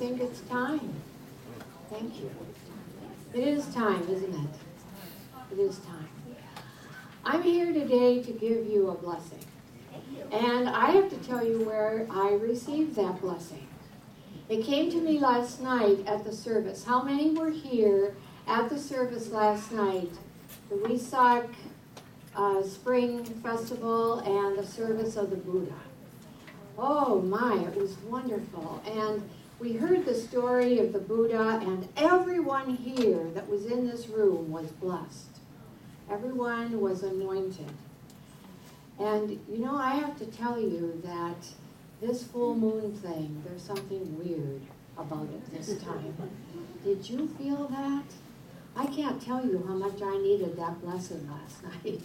think it's time. Thank you. It is time, isn't it? It is time. I'm here today to give you a blessing. And I have to tell you where I received that blessing. It came to me last night at the service. How many were here at the service last night? The Wesak Spring Festival and the service of the Buddha. Oh my, it was wonderful. And we heard the story of the Buddha, and everyone here that was in this room was blessed. Everyone was anointed. And you know, I have to tell you that this full moon thing, there's something weird about it this time. Did you feel that? I can't tell you how much I needed that blessing last night.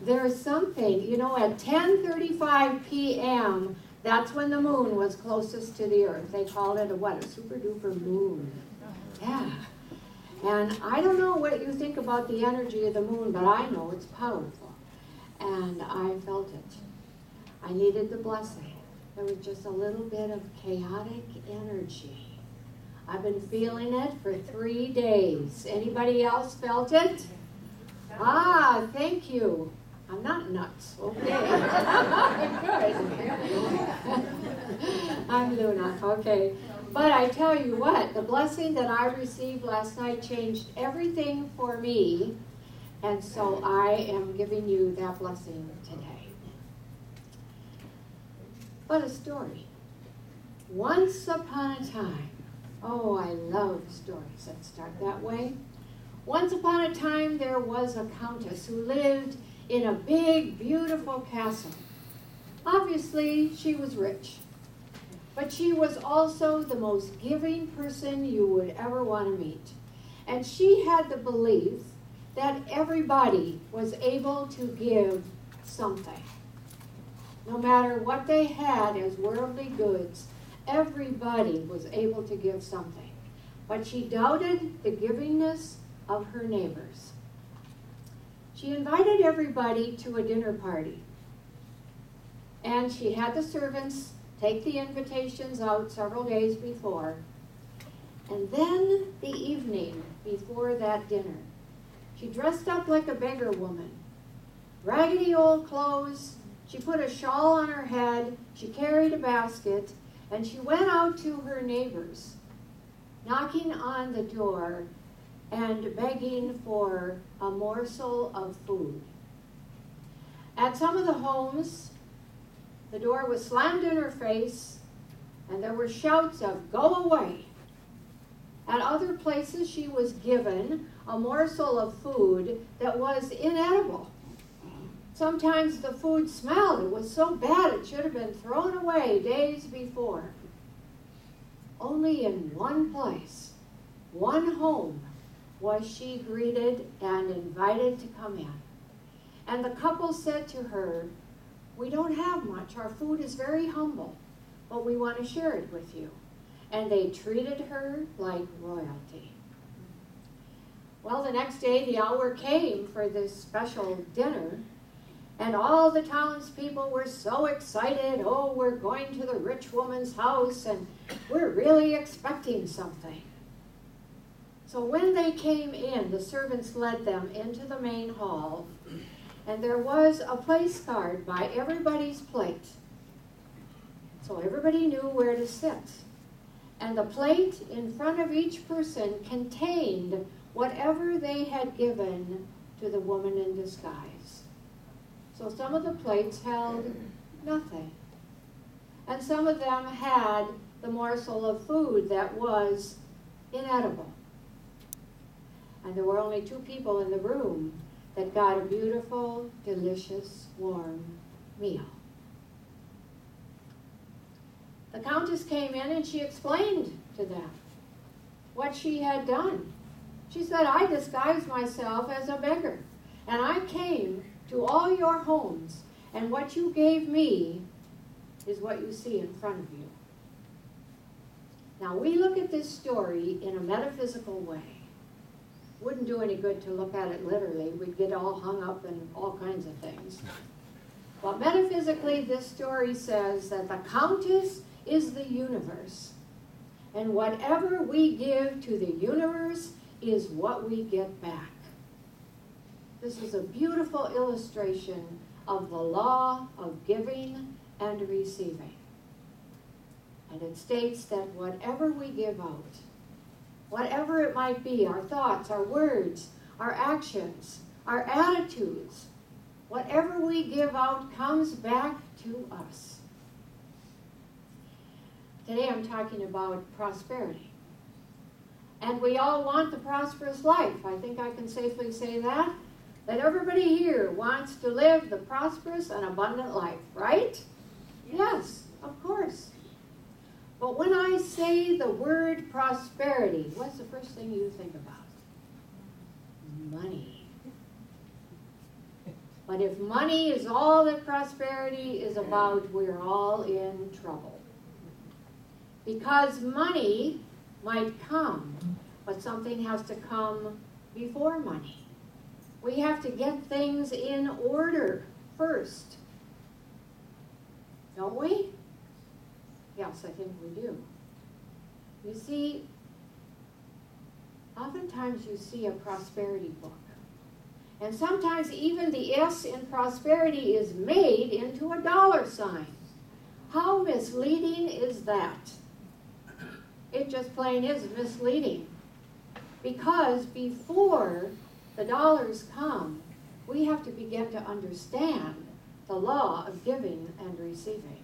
There's something, you know, at 10:35 p.m., that's when the moon was closest to the earth. They called it a super duper moon. Yeah. And I don't know what you think about the energy of the moon, but I know it's powerful. And I felt it. I needed the blessing. There was just a little bit of chaotic energy. I've been feeling it for 3 days. Anybody else felt it? Ah, thank you. I'm not nuts. Okay. Good. I'm Luna. Okay. But I tell you what, the blessing that I received last night changed everything for me. And so I am giving you that blessing today. But a story. Once upon a time. Oh, I love stories that start that way. Once upon a time, there was a countess who lived in a big, beautiful castle. Obviously, she was rich. But she was also the most giving person you would ever want to meet. And she had the belief that everybody was able to give something. No matter what they had as worldly goods, everybody was able to give something. But she doubted the givingness of her neighbors. She invited everybody to a dinner party. And she had the servants take the invitations out several days before. And then the evening before that dinner, she dressed up like a beggar woman. Raggedy old clothes, she put a shawl on her head, she carried a basket, and she went out to her neighbors, knocking on the door and begging for a morsel of food. At some of the homes, the door was slammed in her face, and there were shouts of, "Go away." At other places, she was given a morsel of food that was inedible. Sometimes the food smelled. It was so bad it should have been thrown away days before. Only in one place, one home, was she greeted and invited to come in. And the couple said to her, "We don't have much. Our food is very humble, but we want to share it with you." And they treated her like royalty. Well, the next day, the hour came for this special dinner, and all the townspeople were so excited. Oh, we're going to the rich woman's house, and we're really expecting something. So when they came in, the servants led them into the main hall, and there was a place card by everybody's plate. So everybody knew where to sit. And the plate in front of each person contained whatever they had given to the woman in disguise. So some of the plates held nothing. And some of them had the morsel of food that was inedible. And there were only 2 people in the room that got a beautiful, delicious, warm meal. The countess came in and she explained to them what she had done. She said, "I disguised myself as a beggar, and I came to all your homes, and what you gave me is what you see in front of you." Now, we look at this story in a metaphysical way. Wouldn't do any good to look at it literally. We'd get all hung up in all kinds of things. But metaphysically, this story says that the countess is the universe, And whatever we give to the universe is what we get back. This is a beautiful illustration of the law of giving and receiving. And it states that whatever we give out, whatever it might be, our thoughts, our words, our actions, our attitudes, whatever we give out comes back to us. Today I'm talking about prosperity. And we all want the prosperous life. I think I can safely say that everybody here wants to live the prosperous and abundant life, right? Yes, of course. But when I say the word prosperity, what's the first thing you think about? Money. But if money is all that prosperity is about, we're all in trouble. Because money might come, but something has to come before money. We have to get things in order first. Don't we? Yes, I think we do. You see, oftentimes you see a prosperity book. And sometimes even the S in prosperity is made into a dollar sign. How misleading is that? It just plain is misleading. Because before the dollars come, we have to begin to understand the law of giving and receiving.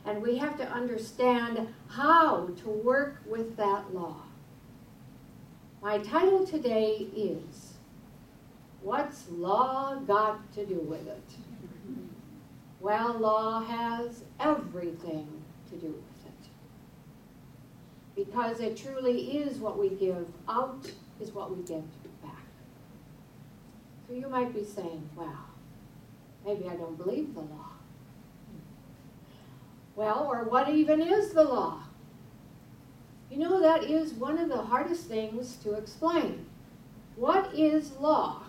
And we have to understand how to work with that law. My title today is, What's Law Got to Do with It? Well, law has everything to do with it. Because it truly is what we give out is what we get back. So you might be saying, well, maybe I don't believe the law. Well, or what even is the law? You know, that is one of the hardest things to explain. What is law?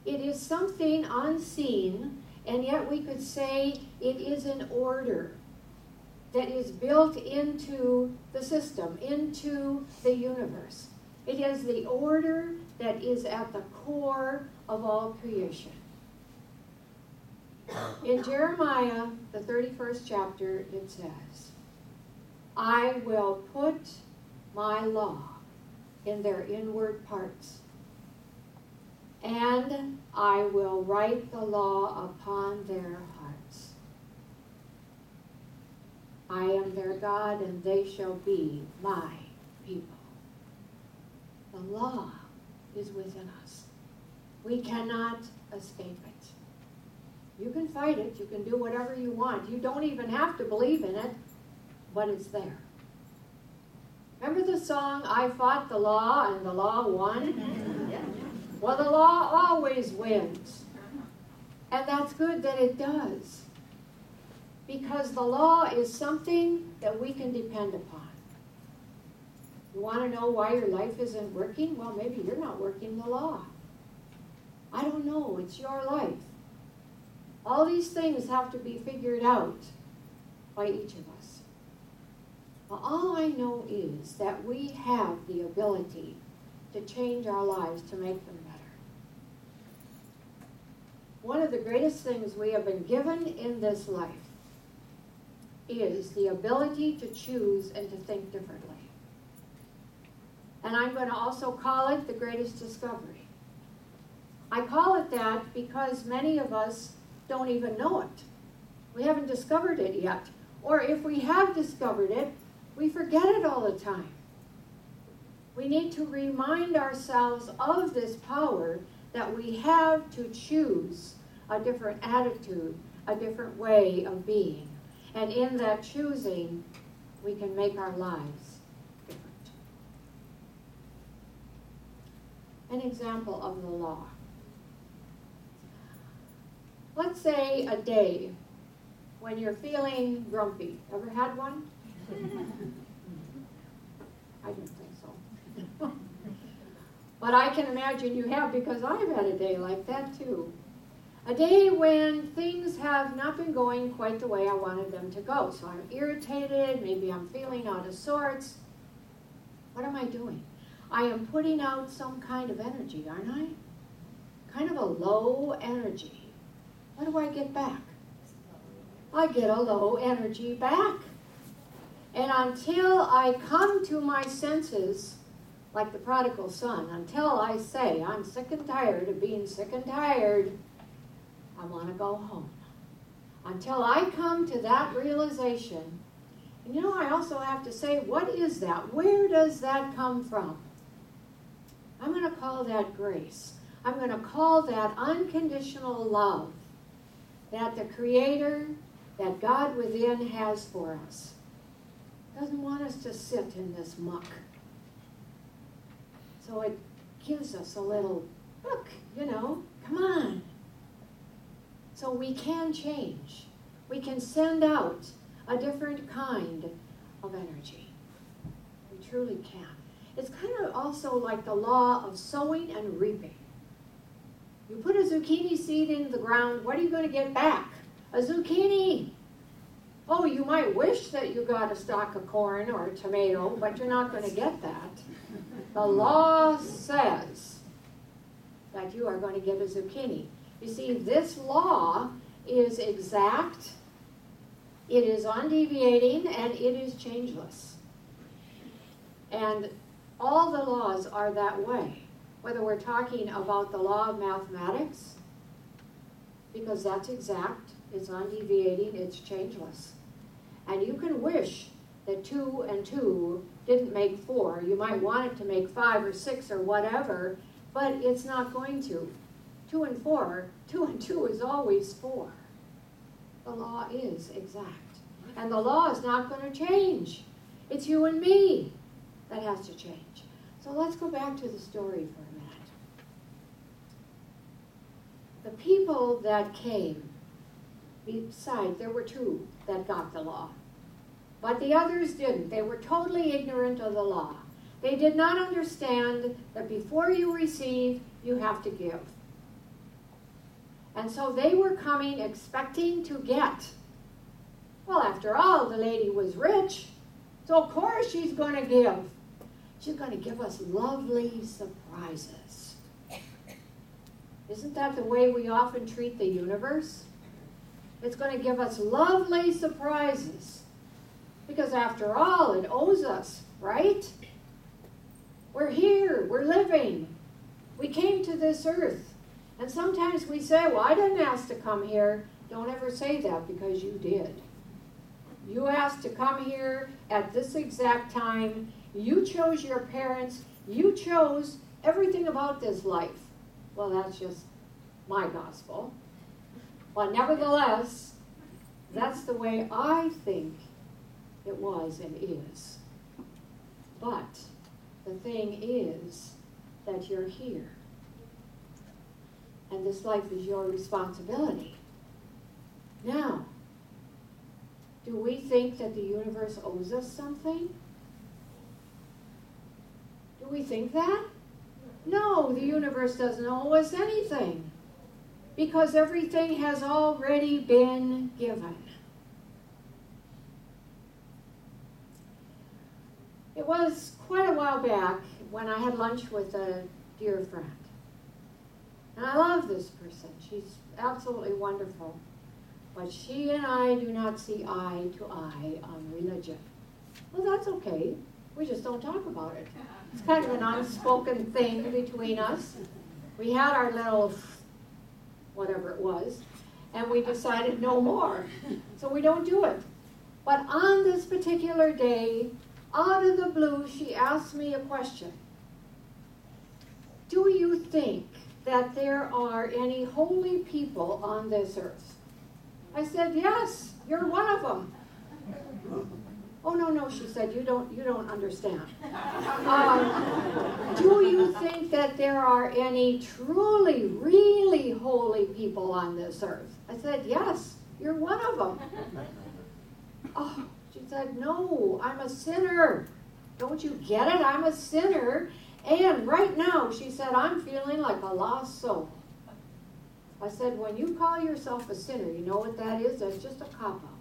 It is something unseen, and yet we could say it is an order that is built into the system, into the universe. It is the order that is at the core of all creation. In Jeremiah, the 31st chapter, it says, I will put my law in their inward parts, and I will write the law upon their hearts. I am their God, and they shall be my people. The law is within us. We cannot escape it. You can fight it. You can do whatever you want. You don't even have to believe in it, but it's there. Remember the song, I Fought the Law and the Law Won? Well, the law always wins. And that's good that it does. Because the law is something that we can depend upon. You want to know why your life isn't working? Well, maybe you're not working the law. I don't know. It's your life. All these things have to be figured out by each of us. Well, all I know is that we have the ability to change our lives, to make them better. One of the greatest things we have been given in this life is the ability to choose and to think differently. And I'm going to also call it the greatest discovery. I call it that because many of us don't even know it. We haven't discovered it yet. Or if we have discovered it, we forget it all the time. We need to remind ourselves of this power that we have to choose a different attitude, a different way of being. And in that choosing, we can make our lives different. An example of the law. Let's say a day when you're feeling grumpy. Ever had one? I don't think so. But I can imagine you have, because I've had a day like that too. A day when things have not been going quite the way I wanted them to go. So I'm irritated, maybe I'm feeling out of sorts. What am I doing? I am putting out some kind of energy, aren't I? Kind of a low energy. What do I get back? I get a low energy back. And until I come to my senses, like the prodigal son, until I say, I'm sick and tired of being sick and tired, I want to go home. Until I come to that realization, and you know, I also have to say, what is that? Where does that come from? I'm going to call that grace. I'm going to call that unconditional love that the Creator, that God within has for us. Doesn't want us to sit in this muck. So it gives us a little, look, come on. So we can change. We can send out a different kind of energy. We truly can. It's kind of also like the law of sowing and reaping. You put a zucchini seed in the ground, what are you going to get back? A zucchini. Oh, you might wish that you got a stalk of corn or a tomato, but you're not going to get that. The law says that you are going to get a zucchini. You see, this law is exact, it is undeviating, and it is changeless. And all the laws are that way, whether we're talking about the law of mathematics, because that's exact, it's undeviating, it's changeless. And you can wish that 2 and 2 didn't make 4. You might want it to make 5 or 6 or whatever, but it's not going to. 2 and 4, 2 and 2 is always 4. The law is exact. And the law is not going to change. It's you and me that has to change. So let's go back to the story for a minute. The people that came, besides, there were 2 that got the law. But the others didn't. They were totally ignorant of the law. They did not understand that before you receive, you have to give. And so they were coming expecting to get. Well, after all, the lady was rich, so of course she's going to give. She's going to give us lovely surprises. Isn't that the way we often treat the universe? It's going to give us lovely surprises. Because after all, it owes us, right? We're here, we're living. We came to this earth. And sometimes we say, well, I didn't ask to come here. Don't ever say that, because you did. You asked to come here at this exact time. You chose your parents. You chose everything about this life. Well, that's just my gospel. But nevertheless, that's the way I think it was and is. But the thing is that you're here. And this life is your responsibility. Now, do we think that the universe owes us something? Do we think that? No, the universe doesn't owe us anything, because everything has already been given. It was quite a while back when I had lunch with a dear friend. And I love this person. She's absolutely wonderful. But she and I do not see eye to eye on religion. Well, that's okay. We just don't talk about it. It's kind of an unspoken thing between us. We had our little whatever it was, and we decided no more. So we don't do it. But on this particular day, out of the blue, she asked me a question. Do you think that there are any holy people on this earth? I said, yes, you're one of them. Oh, no, she said, you don't understand. Do you think that there are any truly, really holy people on this earth? I said, yes, you're one of them. Oh, she said, no, I'm a sinner. Don't you get it? I'm a sinner. And right now, she said, I'm feeling like a lost soul. I said, when you call yourself a sinner, you know what that is? That's just a cop-out.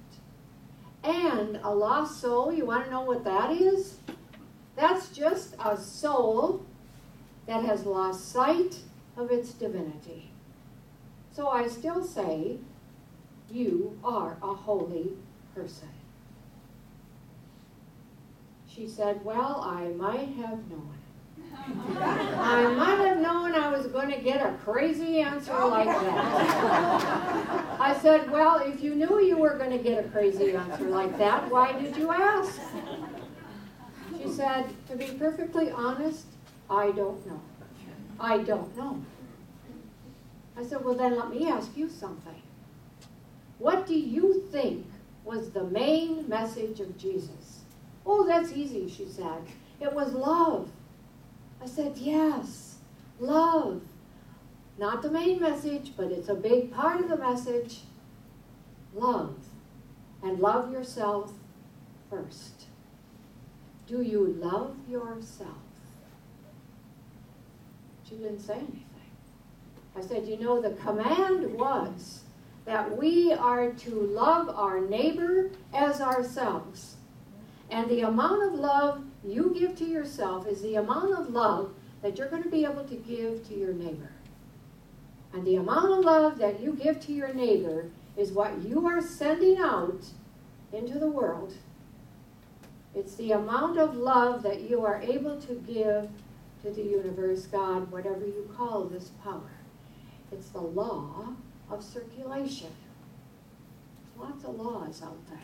And a lost soul, you want to know what that is? That's just a soul that has lost sight of its divinity. So I still say, you are a holy person. She said, well, I might have known. I might have known I was going to get a crazy answer like that. I said, well, if you knew you were going to get a crazy answer like that, why did you ask? She said, to be perfectly honest, I don't know. I don't know. I said, well, then let me ask you something. What do you think was the main message of Jesus? Oh, that's easy, she said. It was love. I said, yes, love. Not the main message, but it's a big part of the message. Love. And love yourself first. Do you love yourself? She didn't say anything. I said, you know, the command was that we are to love our neighbor as ourselves. And the amount of love you give to yourself is the amount of love that you're going to be able to give to your neighbor. And the amount of love that you give to your neighbor is what you are sending out into the world. It's the amount of love that you are able to give to the universe, God, whatever you call this power. It's the law of circulation. There's lots of laws out there.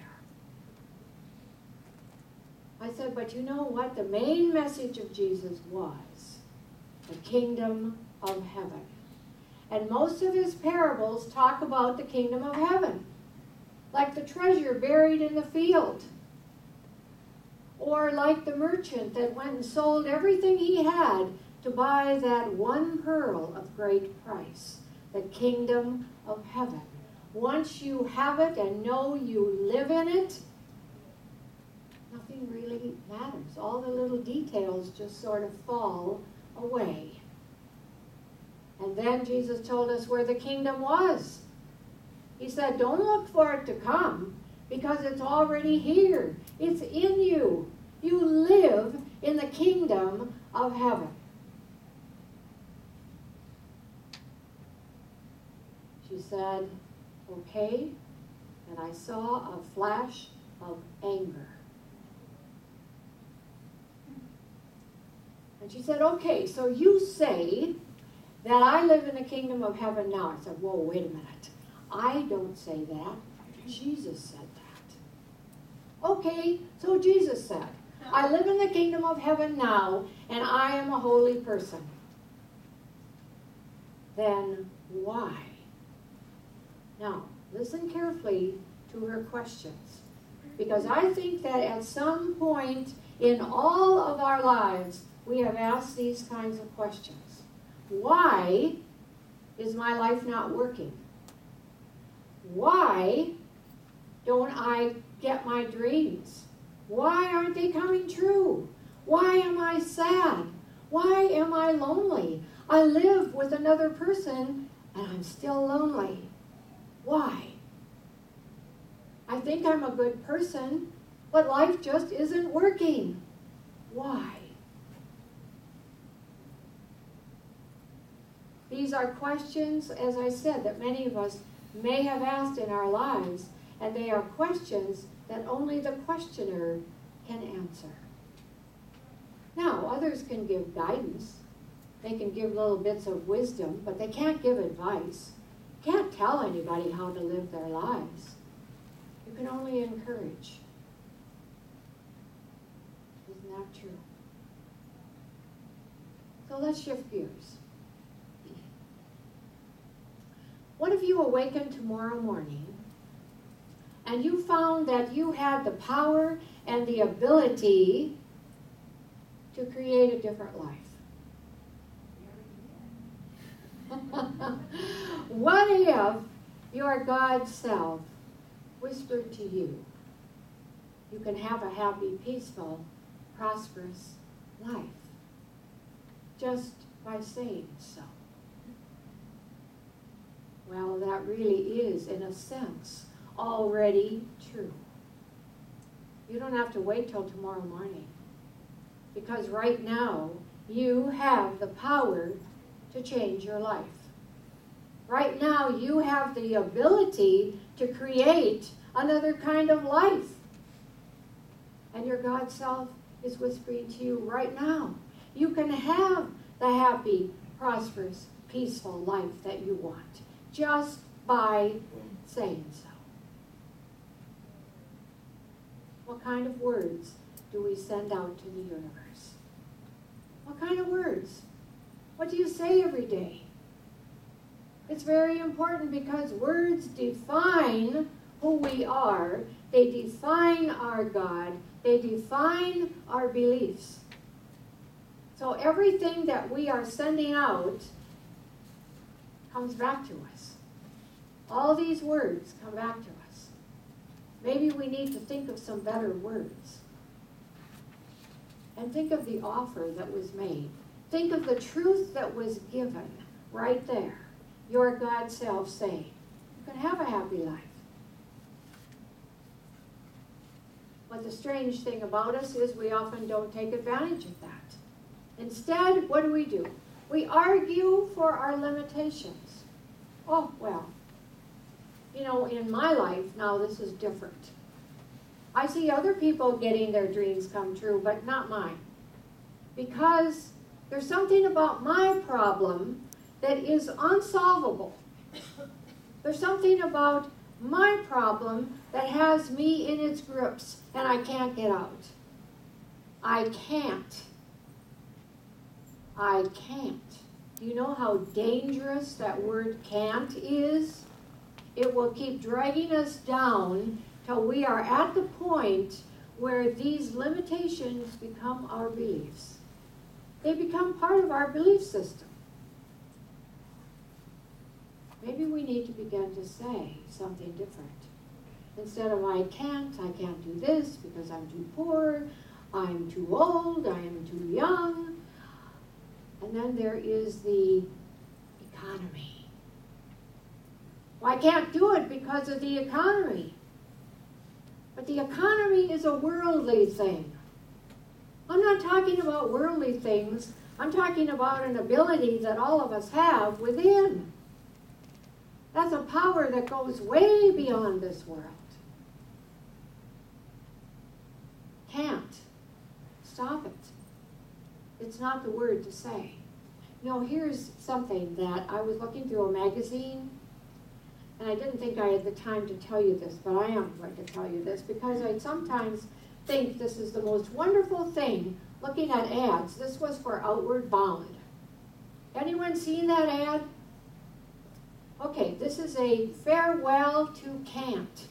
I said, but you know what? The main message of Jesus was the kingdom of heaven. And most of his parables talk about the kingdom of heaven, like the treasure buried in the field, or like the merchant that went and sold everything he had to buy that one pearl of great price, the kingdom of heaven. Once you have it and know you live in it, nothing really matters. All the little details just sort of fall away. And then Jesus told us where the kingdom was. He said, don't look for it to come, because it's already here. It's in you. You live in the kingdom of heaven. She said, okay, and I saw a flash of anger. And she said, okay, so you say that I live in the kingdom of heaven now. I said, whoa, wait a minute. I don't say that. Jesus said that. Okay, so Jesus said, I live in the kingdom of heaven now, and I am a holy person. Then why? Now, listen carefully to her questions, because I think that at some point in all of our lives, we have asked these kinds of questions. Why is my life not working? Why don't I get my dreams? Why aren't they coming true? Why am I sad? Why am I lonely? I live with another person and I'm still lonely. Why? I think I'm a good person, but life just isn't working. Why? These are questions, as I said, that many of us may have asked in our lives, and they are questions that only the questioner can answer. Now, others can give guidance. They can give little bits of wisdom, but they can't give advice. Can't tell anybody how to live their lives. You can only encourage. Isn't that true? So let's shift gears. What if you awakened tomorrow morning and you found that you had the power and the ability to create a different life? What if your God self whispered to you, you can have a happy, peaceful, prosperous life just by saying so? Well, that really is, in a sense, already true. You don't have to wait till tomorrow morning. Because right now, you have the power to change your life. Right now, you have the ability to create another kind of life. And your God self is whispering to you right now. You can have the happy, prosperous, peaceful life that you want just by saying so. What kind of words do we send out to the universe? What kind of words? What do you say every day? It's very important because words define who we are. They define our God. They define our beliefs. So everything that we are sending out comes back to us. All these words come back to us. Maybe we need to think of some better words. And think of the offer that was made. Think of the truth that was given right there. Your God self saying, you can have a happy life. But the strange thing about us is we often don't take advantage of that. Instead, what do? We argue for our limitations. Oh, well, you know, in my life, now this is different. I see other people getting their dreams come true, but not mine. Because there's something about my problem that is unsolvable. There's something about my problem that has me in its grips, and I can't get out. I can't. Do you know how dangerous that word can't is? It will keep dragging us down till we are at the point where these limitations become our beliefs. They become part of our belief system. Maybe we need to begin to say something different. Instead of I can't do this because I'm too poor, I'm too old, I am too young. And then there is the economy. Well, I can't do it because of the economy. But the economy is a worldly thing. I'm not talking about worldly things. I'm talking about an ability that all of us have within. That's a power that goes way beyond this world. Can't. Stop it. It's not the word to say. No, here's something that I was looking through a magazine, and I didn't think I had the time to tell you this, but I am going to tell you this because I sometimes think this is the most wonderful thing looking at ads. This was for Outward Bound. Anyone seen that ad? Okay, this is a farewell to can't.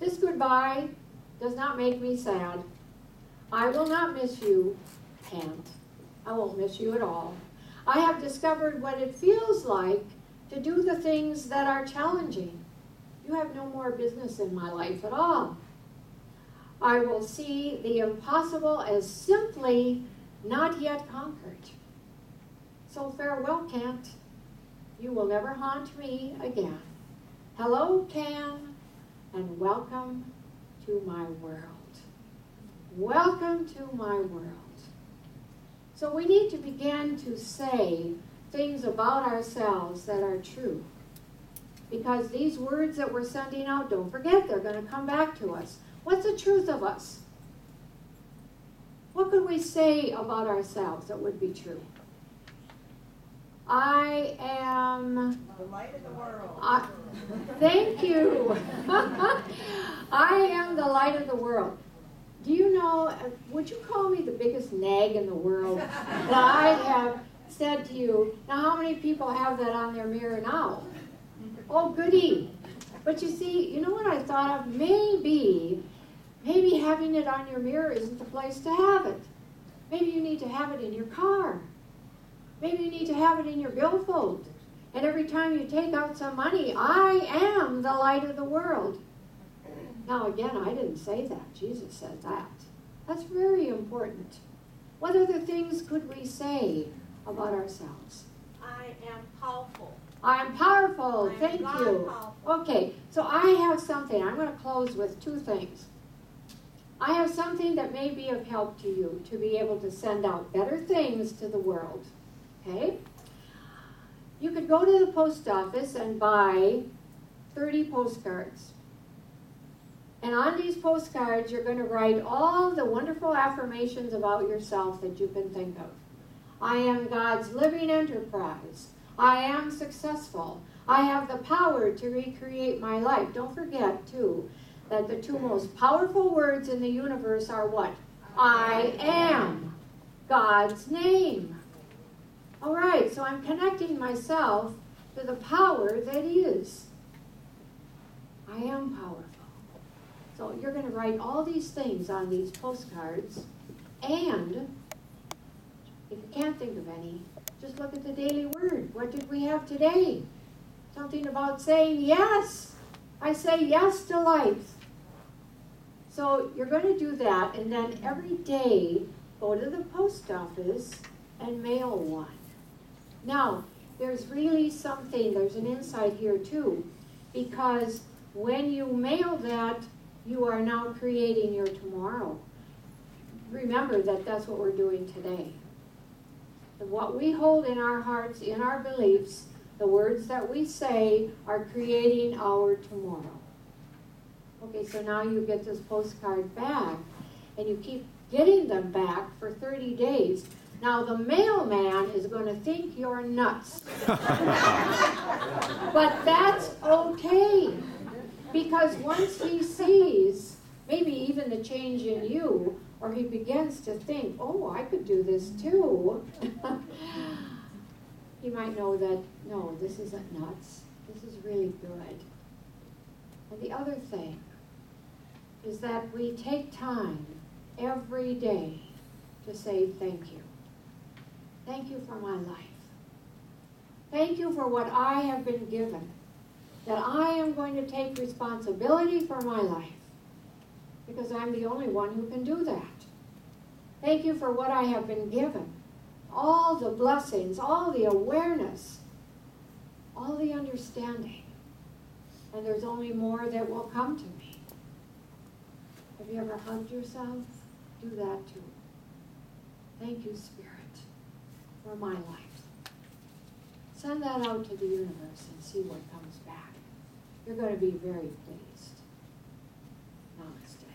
This goodbye does not make me sad. I will not miss you, can't. I won't miss you at all. I have discovered what it feels like to do the things that are challenging. You have no more business in my life at all. I will see the impossible as simply not yet conquered. So farewell, can't. You will never haunt me again. Hello, can, and welcome to my world. Welcome to my world. So we need to begin to say things about ourselves that are true. Because these words that we're sending out, don't forget, they're going to come back to us. What's the truth of us? What could we say about ourselves that would be true? I am the light of the world. Thank you. I am the light of the world. Do you know, would you call me the biggest nag in the world that I have said to you? Now, how many people have that on their mirror now? Oh, goody. But you see, you know what I thought of? Maybe having it on your mirror isn't the place to have it. Maybe you need to have it in your car. Maybe you need to have it in your billfold. And every time you take out some money, I am the light of the world. Now again, I didn't say that. Jesus said that. That's very important. What other things could we say about ourselves? I am powerful. I'm powerful. I'm Thank God you. powerful. Okay, so I have something. I'm going to close with two things. I have something that may be of help to you to be able to send out better things to the world. Okay? You could go to the post office and buy 30 postcards. And on these postcards, you're going to write all the wonderful affirmations about yourself that you can think of. I am God's living enterprise. I am successful. I have the power to recreate my life. Don't forget, too, that the two most powerful words in the universe are what? I am God's name. All right, so I'm connecting myself to the power that is. I am powerful. So you're going to write all these things on these postcards, and if you can't think of any, just look at the daily word. What did we have today? Something about saying yes. I say yes to life. So you're going to do that, and then every day go to the post office and mail one. Now, there's really something, there's an insight here too, because when you mail that, you are now creating your tomorrow. Remember that that's what we're doing today. What we hold in our hearts, in our beliefs, the words that we say are creating our tomorrow. Okay, so now you get this postcard back, and you keep getting them back for 30 days. Now the mailman is going to think you're nuts. But that's okay, because once he sees maybe even the change in you, or he begins to think, oh, I could do this too, he might know that, no, this isn't nuts. This is really good. And the other thing is that we take time every day to say thank you. Thank you for my life. Thank you for what I have been given. That I am going to take responsibility for my life. Because I'm the only one who can do that. Thank you for what I have been given. All the blessings, all the awareness, all the understanding. And there's only more that will come to me. Have you ever hugged yourself? Do that too. Thank you, Spirit, for my life. Send that out to the universe and see what comes back. You're going to be very pleased. Namaste.